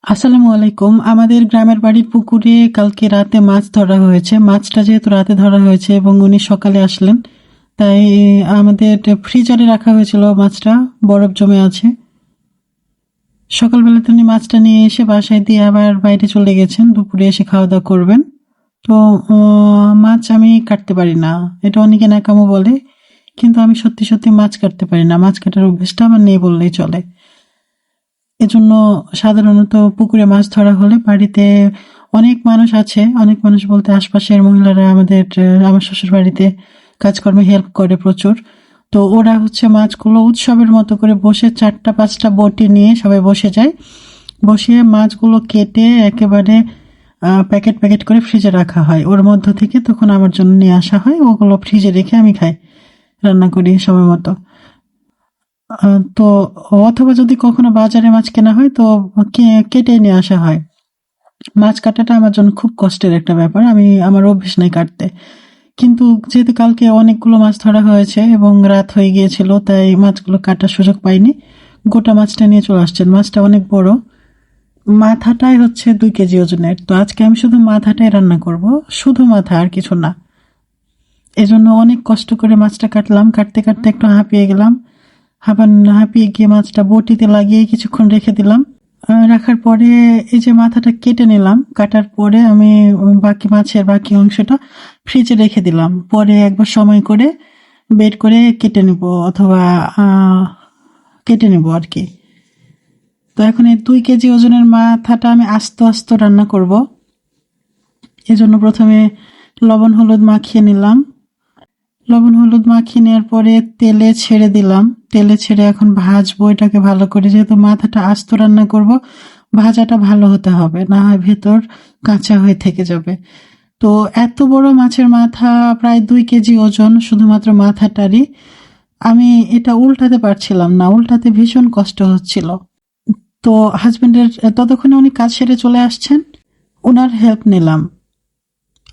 আসসালামু আলাইকুম। আমাদের গ্রামের বাড়ির পুকুরে কালকে রাতে মাছ ধরা হয়েছে। মাছটা যেহেতু রাতে ধরা হয়েছে এবং উনি সকালে আসলেন, তাই আমাদের ফ্রিজারে রাখা হয়েছিল মাছটা, বরফ জমে আছে। সকালবেলা তিনি মাছটা নিয়ে এসে বাসায় দিয়ে আবার বাইরে চলে গেছেন, দুপুরে এসে খাওয়া দাওয়া করবেন। তো মাছ আমি কাটতে পারি না, এটা অনেকে ন্যাকামো বলে, কিন্তু আমি সত্যি সত্যি মাছ কাটতে পারি না। মাছ কাটার অভ্যেসটা আমার নেই বললেই চলে। এজন্য সাধারণত পুকুরে মাছ ধরা হলে বাড়িতে অনেক মানুষ আছে, অনেক মানুষ বলতে আশপাশের মহিলারা আমার শ্বশুর বাড়িতে কাজকর্মে হেল্প করে প্রচুর। তো ওরা হচ্ছে মাছগুলো উৎসবের মতো করে বসে 4টা-5টা বটি নিয়ে সবাই বসে যায়, বসিয়ে মাছগুলো কেটে একেবারে প্যাকেট প্যাকেট করে ফ্রিজে রাখা হয়। ওর মধ্য থেকে তখন আমার জন্য নিয়ে আসা হয়, ওগুলো ফ্রিজে রেখে আমি খাই, রান্না করি সময় মতো। তো অথবা যদি কখনো বাজারে মাছ কেনা হয় তো কেটে নিয়ে আসা হয়। মাছ কাটাটা আমার জন্য খুব কষ্টের একটা ব্যাপার, আমার অভ্যেস নাই কাটতে। কিন্তু যেহেতু কালকে অনেকগুলো মাছ ধরা হয়েছে এবং রাত হয়ে গিয়েছিল, তাই মাছগুলো কাটার সুযোগ পাইনি। গোটা মাছটা নিয়ে চলে আসছেন। মাছটা অনেক বড়, মাথাটাই হচ্ছে 2 কেজি ওজনের। তো আজকে আমি শুধু মাথাটাই রান্না করব, শুধু মাথা, আর কিছু না। এজন্য অনেক কষ্ট করে মাছটা কাটলাম, কাটতে কাটতে একটু হাঁপিয়ে গেলাম। হাঁপিয়ে গিয়ে মাছটা বটিতে লাগিয়ে কিছুক্ষণ রেখে দিলাম। রাখার পরে এই যে মাথাটা কেটে নিলাম, কাটার পরে আমি বাকি মাছের বাকি অংশটা ফ্রিজে রেখে দিলাম। পরে একবার সময় করে বের করে কেটে নিব, অথবা কেটে নিব আর কি। তো এখন এই 2 কেজি ওজনের মাথাটা আমি আস্ত আস্ত রান্না করব। এজন্য প্রথমে লবণ হলুদ মাখিয়ে নিলাম। লবণ হলুদ মাখিয়ে নেওয়ার পরে তেলে ছেড়ে দিলাম। তেলে ছেড়ে এখন ভাজবো এটাকে ভালো করে, যেহেতু মাথাটা আস্ত রান্না করব, ভাজাটা ভালো হতে হবে, না হয় ভেতর কাঁচা হয়ে থেকে যাবে। তো এত বড় মাছের মাথা, প্রায় 2 কেজি ওজন, শুধুমাত্র মাথাটারই। আমি এটা উল্টাতে পারছিলাম না, উল্টাতে ভীষণ কষ্ট হচ্ছিল। তো হাজবেন্ডের ততক্ষণে উনি কাজ সেরে চলে আসছেন, ওনার হেল্প নিলাম,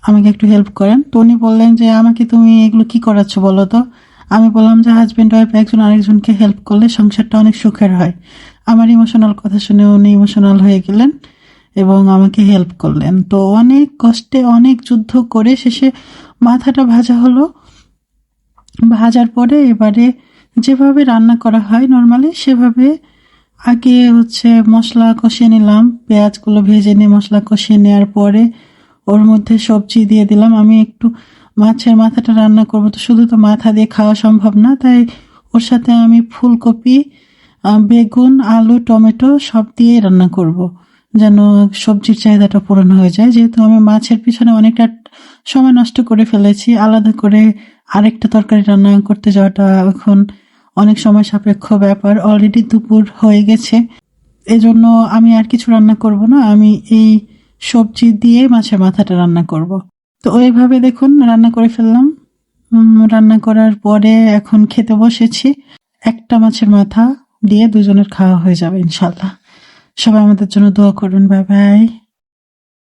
আমাকে একটু হেল্প করেন। তো উনি বললেন যে আমাকে তুমি এগুলো কি করাচ্ছ বলো তো। আমি বললাম যে হাজবেন্ড ওয়াইফ একজন আরেকজনকে হেল্প করলে সংসারটা অনেক সুখের হয়। আমার ইমোশনাল কথা শুনে উনি ইমোশনাল হয়ে গেলেন এবং আমাকে হেল্প করলেন। তো অনেক কষ্টে অনেক যুদ্ধ করে শেষে মাথাটা ভাজা হলো। ভাজার পরে এবারে যেভাবে রান্না করা হয় নর্মালি, সেভাবে আগে হচ্ছে মশলা কষিয়ে নিলাম। পেঁয়াজগুলো ভেজে নিয়ে মশলা কষিয়ে নেওয়ার পরে ওর মধ্যে সবজি দিয়ে দিলাম। আমি একটু মাছের মাথাটা রান্না করবো, তো শুধু তো মাথা দিয়ে খাওয়া সম্ভব না, তাই ওর সাথে আমি ফুলকপি, বেগুন, আলু, টমেটো সব দিয়ে রান্না করব, যেন সবজির চাহিদাটা পূরণ হয়ে যায়। যেহেতু আমি মাছের পিছনে অনেকটা সময় নষ্ট করে ফেলেছি, আলাদা করে আরেকটা তরকারি রান্না করতে যাওয়াটা এখন অনেক সময় সাপেক্ষ ব্যাপার। অলরেডি দুপুর হয়ে গেছে, এজন্য আমি আর কিছু রান্না করব না, আমি এই সবজি দিয়ে মাছের মাথাটা রান্না করব। তো ওইভাবে দেখুন রান্না করে ফেললাম। রান্না করার পরে এখন খেতে বসেছি। একটা মাছের মাথা দিয়ে দুজনের খাওয়া হয়ে যাবে ইনশাল্লাহ। সবাই আমাদের জন্য দোয়া করবেন। Bye bye.